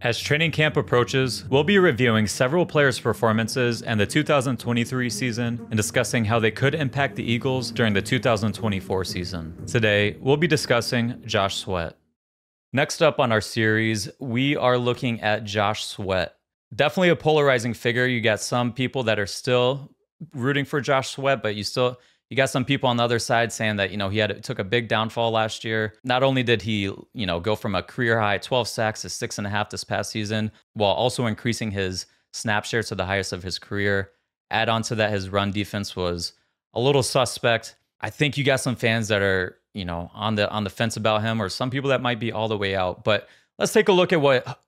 As training camp approaches, we'll be reviewing several players' performances and the 2023 season and discussing how they could impact the Eagles during the 2024 season. Today, we'll be discussing Josh Sweat. Next up on our series, we are looking at Josh Sweat. Definitely a polarizing figure. You got some people that are still rooting for Josh Sweat, but you got some people on the other side saying that, he took a big downfall last year. Not only did he, go from a career high 12 sacks to 6.5 this past season, while also increasing his snap share to the highest of his career. Add on to that, his run defense was a little suspect. I think you got some fans that are, on the fence about him, or some people that might be all the way out. But let's take a look at what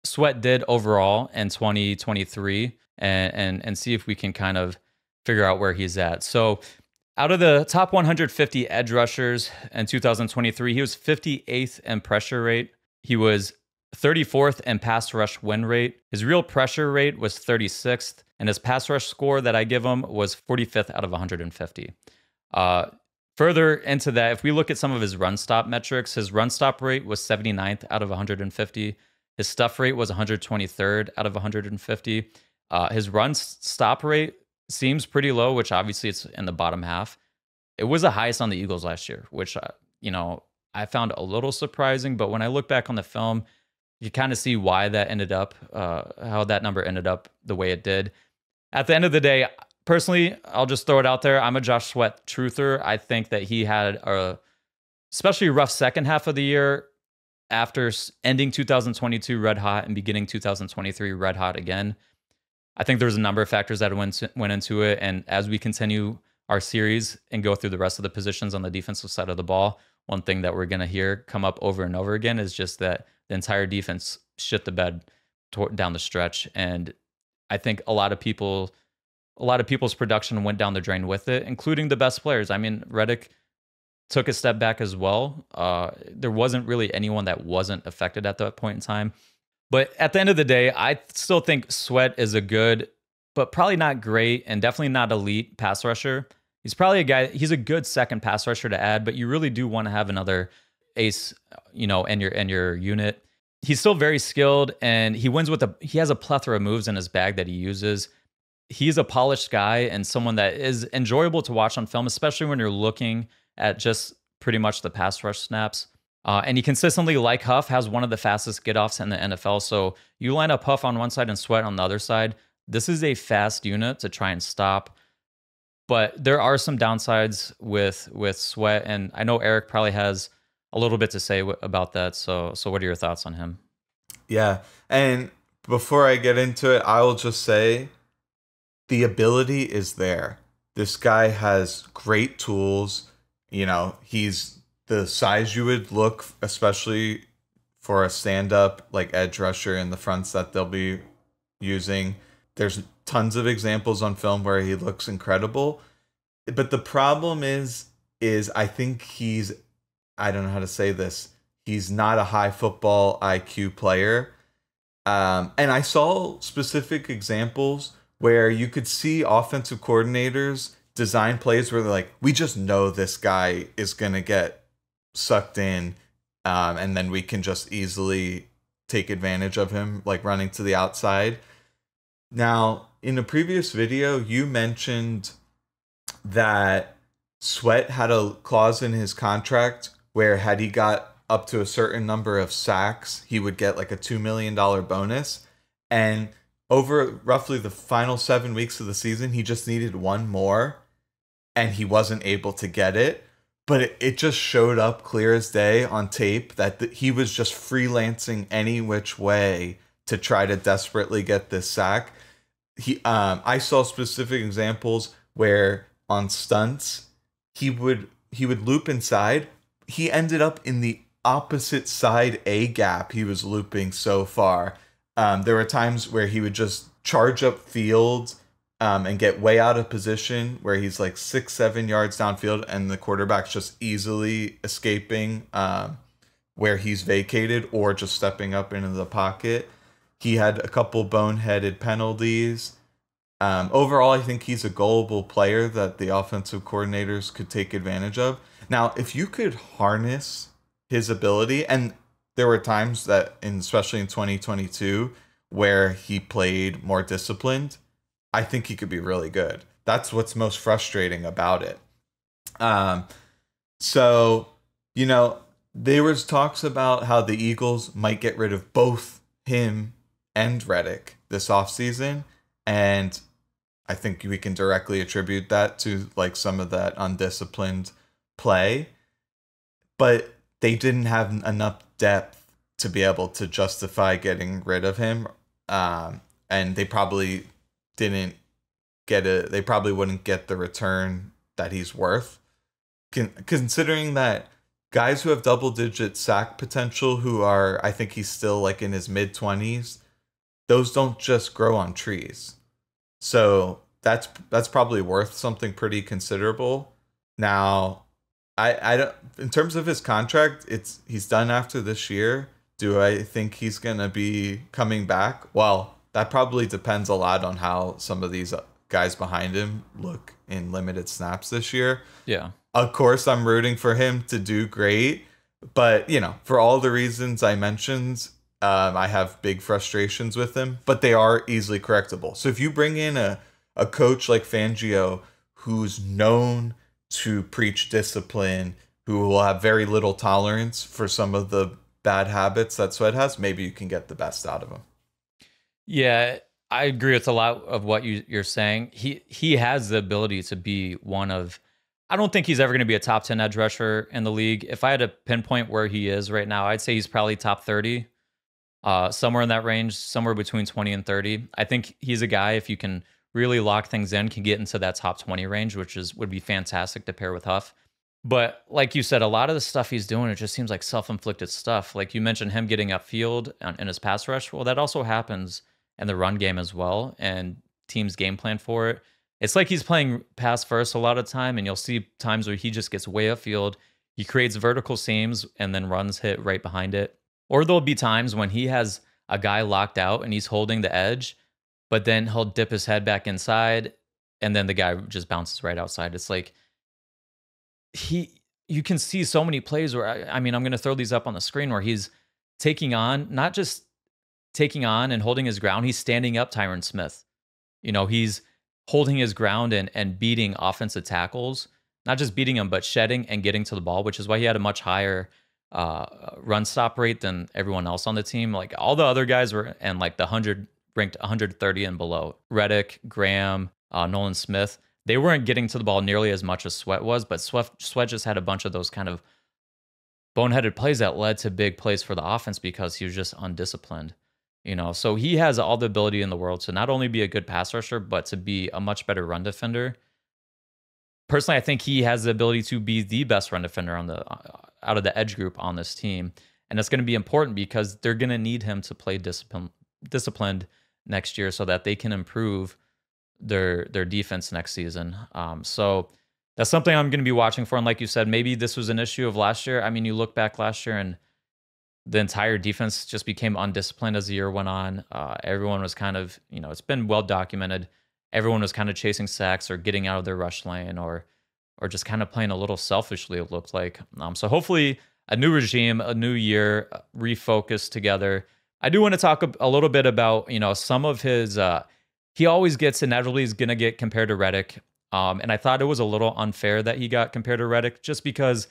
Sweat did overall in 2023 and see if we can kind of figure out where he's at. So out of the top 150 edge rushers in 2023, he was 58th in pressure rate. He was 34th in pass rush win rate. His real pressure rate was 36th, and his pass rush score that I give him was 45th out of 150. Further into that, if we look at some of his run stop metrics, his run stop rate was 79th out of 150. His stuff rate was 123rd out of 150. His run stop rate seems pretty low, which obviously it's in the bottom half. It was the highest on the Eagles last year, which, I found a little surprising. But when I look back on the film, you kind of see why that ended up, how that number ended up the way it did. At the end of the day, personally, I'll just throw it out there. I'm a Josh Sweat truther. I think that he had a especially rough second half of the year after ending 2022 red hot and beginning 2023 red hot again. I think there's a number of factors that went into it. And as we continue our series and go through the rest of the positions on the defensive side of the ball, one thing that we're going to hear come up over and over again is just that the entire defense shit the bed down the stretch. And I think a lot of people's production went down the drain with it, including the best players. I mean, Reddick took a step back as well. There wasn't really anyone that wasn't affected at that point in time. But at the end of the day, I still think Sweat is a good, but probably not great and definitely not elite pass rusher. He's probably he's a good second pass rusher to add, but you really do want to have another ace, in your unit. He's still very skilled, and he has a plethora of moves in his bag that he uses. He's a polished guy and someone that is enjoyable to watch on film, especially when you're looking at just pretty much the pass rush snaps. And he consistently, like Huff, has one of the fastest get-offs in the NFL. So you line up Huff on one side and Sweat on the other side. This is a fast unit to try and stop. But there are some downsides with Sweat, and I know Eric probably has a little bit to say about that. So what are your thoughts on him? Yeah, and before I get into it, I will just say the ability is there. This guy has great tools. He's the size you would look, especially for a stand-up like edge rusher in the fronts that they'll be using. There's tons of examples on film where he looks incredible. But the problem is I think I don't know how to say this. He's not a high football IQ player. And I saw specific examples where you could see offensive coordinators design plays where they're like, we just know this guy is going to get sucked in, and then we can just easily take advantage of him, like running to the outside. Now, in a previous video, you mentioned that Sweat had a clause in his contract where had he got up to a certain number of sacks, he would get like a $2 million bonus. And over roughly the final 7 weeks of the season, he just needed one more, and he wasn't able to get it. But it just showed up clear as day on tape that he was just freelancing any which way to try to desperately get this sack. I saw specific examples where on stunts he would loop inside. He ended up in the opposite side A gap he was looping so far. There were times where he would just charge up field and get way out of position where he's like 6-7 yards downfield and the quarterback's just easily escaping where he's vacated or just stepping up into the pocket. He had a couple boneheaded penalties. Overall, I think he's a gullible player that the offensive coordinators could take advantage of. Now, if you could harness his ability, and there were times that, especially in 2022, where he played more disciplined, I think he could be really good. That's what's most frustrating about it. Um, so, there was talks about how the Eagles might get rid of both him and Redick this offseason. And I think we can directly attribute that to like some of that undisciplined play. But they didn't have enough depth to be able to justify getting rid of him. And they probably didn't they probably wouldn't get the return that he's worth. Considering that guys who have double-digit sack potential, who are, I think he's still like in his mid-20s, those don't just grow on trees. So that's probably worth something pretty considerable. Now, I don't, in terms of his contract, he's done after this year. Do I think he's gonna be coming back? Well, that probably depends a lot on how some of these guys behind him look in limited snaps this year. Yeah. Of course, I'm rooting for him to do great, but for all the reasons I mentioned, I have big frustrations with him, but they are easily correctable. So if you bring in a coach like Fangio, who's known to preach discipline, who will have very little tolerance for some of the bad habits that Sweat has, maybe you can get the best out of him. Yeah, I agree with a lot of what you're saying. He has the ability to be one of, I don't think he's ever going to be a top 10 edge rusher in the league. If I had to pinpoint where he is right now, I'd say he's probably top 30, somewhere in that range, somewhere between 20 and 30. I think he's a guy, if you can really lock things in, can get into that top 20 range, which would be fantastic to pair with Huff. But like you said, a lot of the stuff he's doing, it just seems like self-inflicted stuff. Like you mentioned him getting upfield in his pass rush. Well, that also happens in the run game as well, and teams game plan for it. It's like he's playing pass first a lot of time, and you'll see times where he just gets way upfield. He creates vertical seams and then runs hit right behind it. Or there'll be times when he has a guy locked out and he's holding the edge, but then he'll dip his head back inside, and then the guy just bounces right outside. It's like you can see so many plays where, I mean, I'm going to throw these up on the screen where he's taking on, not just taking on and holding his ground, he's standing up Tyron Smith. He's holding his ground and beating offensive tackles, not just beating them, but shedding and getting to the ball, which is why he had a much higher run stop rate than everyone else on the team. Like all the other guys were in like the 100, ranked 130 and below. Redick, Graham, Nolan Smith, they weren't getting to the ball nearly as much as Sweat was, but Sweat just had a bunch of those kind of boneheaded plays that led to big plays for the offense because he was just undisciplined. So he has all the ability in the world to not only be a good pass rusher, but to be a much better run defender. Personally, I think he has the ability to be the best run defender out of the edge group on this team. And it's going to be important because they're going to need him to play disciplined next year so that they can improve their defense next season. So that's something I'm going to be watching for. And like you said, maybe this was an issue of last year. I mean, you look back last year and the entire defense just became undisciplined as the year went on. Everyone was kind of, it's been well documented. Everyone was kind of chasing sacks or getting out of their rush lane or just kind of playing a little selfishly, it looked like. So hopefully a new regime, a new year, refocus together. I do want to talk a little bit about, some of his, he always gets, inevitably is going to get compared to Redick. And I thought it was a little unfair that he got compared to Redick just because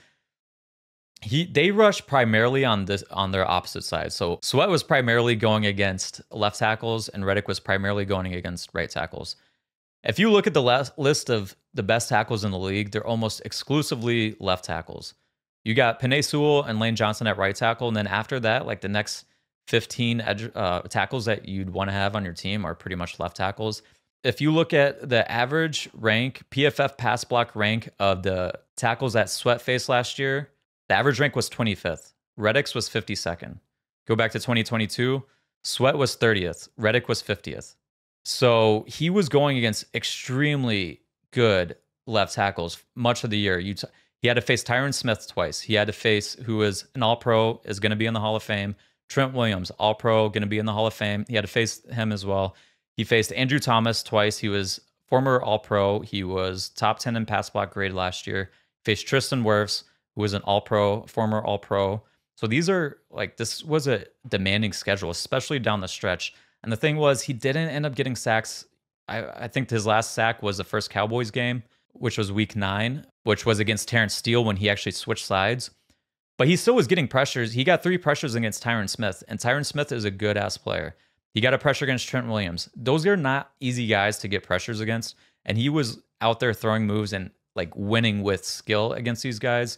they rush primarily on their opposite side. So Sweat was primarily going against left tackles and Redick was primarily going against right tackles. If you look at the list of the best tackles in the league, they're almost exclusively left tackles. You got Penei Sewell and Lane Johnson at right tackle, and then after that, like the next 15 tackles that you'd want to have on your team are pretty much left tackles. If you look at the average rank, PFF pass block rank of the tackles that Sweat faced last year, the average rank was 25th. Redick's was 52nd. Go back to 2022, Sweat was 30th. Redick was 50th. So he was going against extremely good left tackles much of the year. He had to face Tyron Smith twice. He had to face, who is an All-Pro, is going to be in the Hall of Fame. Trent Williams, All-Pro, going to be in the Hall of Fame. He had to face him as well. He faced Andrew Thomas twice. He was former All-Pro. He was top 10 in pass block grade last year. Faced Tristan Wirfs, who was an All-Pro, former All-Pro. So these are like, this was a demanding schedule, especially down the stretch. And the thing was, he didn't end up getting sacks. I think his last sack was the first Cowboys game, which was week 9, which was against Terrence Steele when he actually switched sides. But he still was getting pressures. He got 3 pressures against Tyron Smith, and Tyron Smith is a good ass player. He got a pressure against Trent Williams. Those are not easy guys to get pressures against, and he was out there throwing moves and like winning with skill against these guys.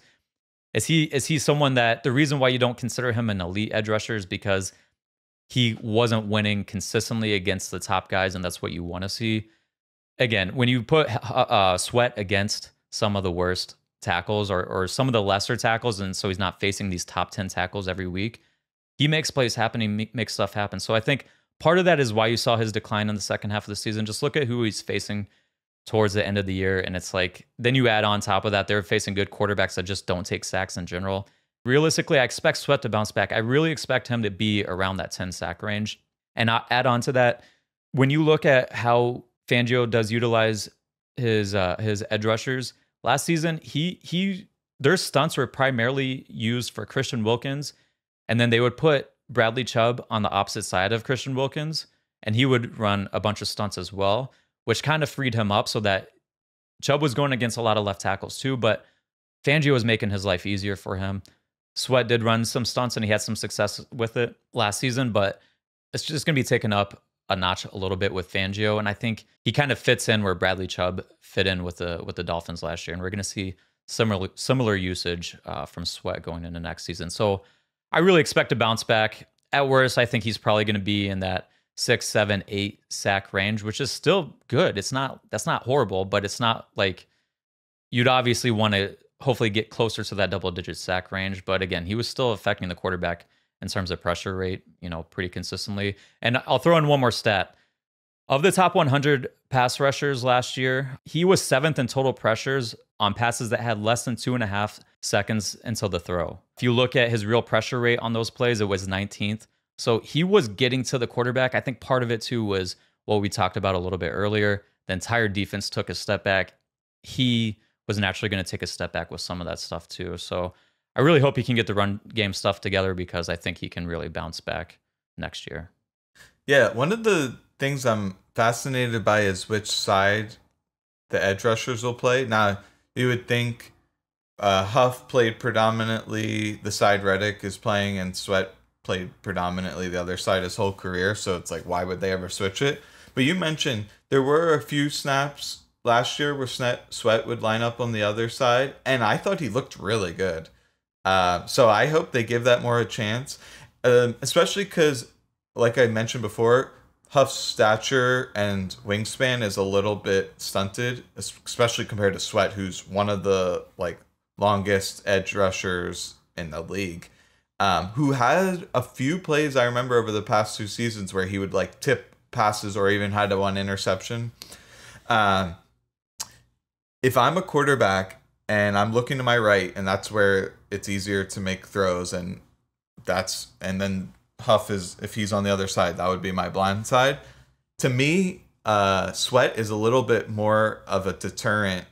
Is he someone that the reason why you don't consider him an elite edge rusher is because he wasn't winning consistently against the top guys, and that's what you want to see. Again, when you put Sweat against some of the worst tackles or some of the lesser tackles, and so he's not facing these top 10 tackles every week, he makes plays happen, he makes stuff happen. So I think part of that is why you saw his decline in the second half of the season. Just look at who he's facing towards the end of the year, and it's like, then you add on top of that, they're facing good quarterbacks that just don't take sacks in general. Realistically, I expect Sweat to bounce back. I really expect him to be around that 10 sack range. And I'll add on to that, when you look at how Fangio does utilize his edge rushers, last season, their stunts were primarily used for Christian Wilkins, and then they would put Bradley Chubb on the opposite side of Christian Wilkins, and he would run a bunch of stunts as well, which kind of freed him up so that Chubb was going against a lot of left tackles too, but Fangio was making his life easier for him. Sweat did run some stunts and he had some success with it last season, but it's just going to be taken up a notch a little bit with Fangio. And I think he kind of fits in where Bradley Chubb fit in with the Dolphins last year. And we're going to see similar usage from Sweat going into next season. So I really expect to bounce back. At worst, I think he's probably going to be in that 6, 7, 8 sack range, which is still good. That's not horrible, but it's not like you'd obviously want to hopefully get closer to that double-digit sack range. But again, he was still affecting the quarterback in terms of pressure rate, pretty consistently. And I'll throw in one more stat. Of the top 100 pass rushers last year, he was 7th in total pressures on passes that had less than 2.5 seconds until the throw. If you look at his real pressure rate on those plays, it was 19th. So he was getting to the quarterback. I think part of it too was what we talked about a little bit earlier. The entire defense took a step back. He was naturally going to take a step back with some of that stuff too. So I really hope he can get the run game stuff together because I think he can really bounce back next year. Yeah, one of the things I'm fascinated by is which side the edge rushers will play. Now, you would think Huff played predominantly the side Reddick is playing, and Sweat played predominantly the other side his whole career, so it's like, why would they ever switch it? But you mentioned there were a few snaps last year where Sweat would line up on the other side, and I thought he looked really good. So I hope they give that more a chance, especially because, like I mentioned before, Huff's stature and wingspan is a little bit stunted, especially compared to Sweat, who's one of the longest edge rushers in the league, who had a few plays I remember over the past 2 seasons where he would tip passes or even had one interception. If I'm a quarterback and I'm looking to my right, and that's where it's easier to make throws, and then Huff is, if he's on the other side, that would be my blind side. To me, Sweat is a little bit more of a deterrent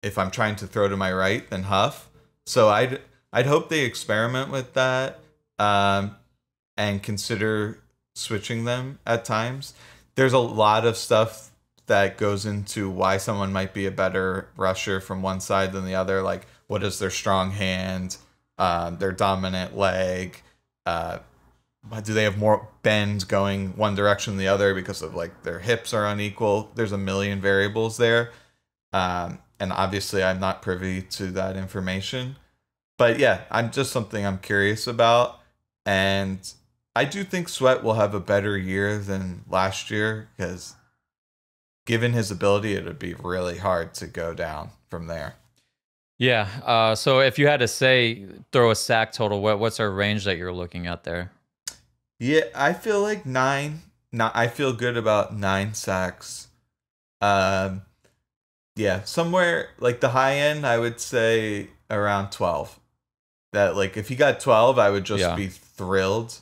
if I'm trying to throw to my right than Huff. So I'd hope they experiment with that and consider switching them at times. There's a lot of stuff that goes into why someone might be a better rusher from one side than the other. Like, what is their strong hand, their dominant leg, do they have more bend going one direction than the other because of their hips are unequal? There's a million variables there. And obviously I'm not privy to that information, but yeah, I'm just something I'm curious about. And I do think Sweat will have a better year than last year because given his ability, it would be really hard to go down from there. Yeah. So if you had to throw a sack total, what's our range that you're looking at there? Yeah, I feel like 9. I feel good about 9 sacks. Yeah, somewhere the high end, I would say around 12. That if he got 12, I would just be thrilled.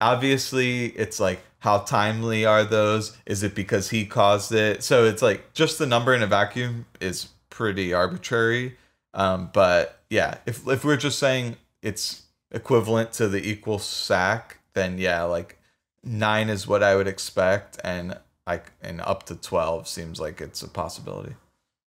Obviously, it's how timely are those? Is it because he caused it? So it's just the number in a vacuum is pretty arbitrary. But yeah, if we're just saying it's equivalent to the equal sack, then yeah, like 9 is what I would expect, and up to 12 seems like it's a possibility.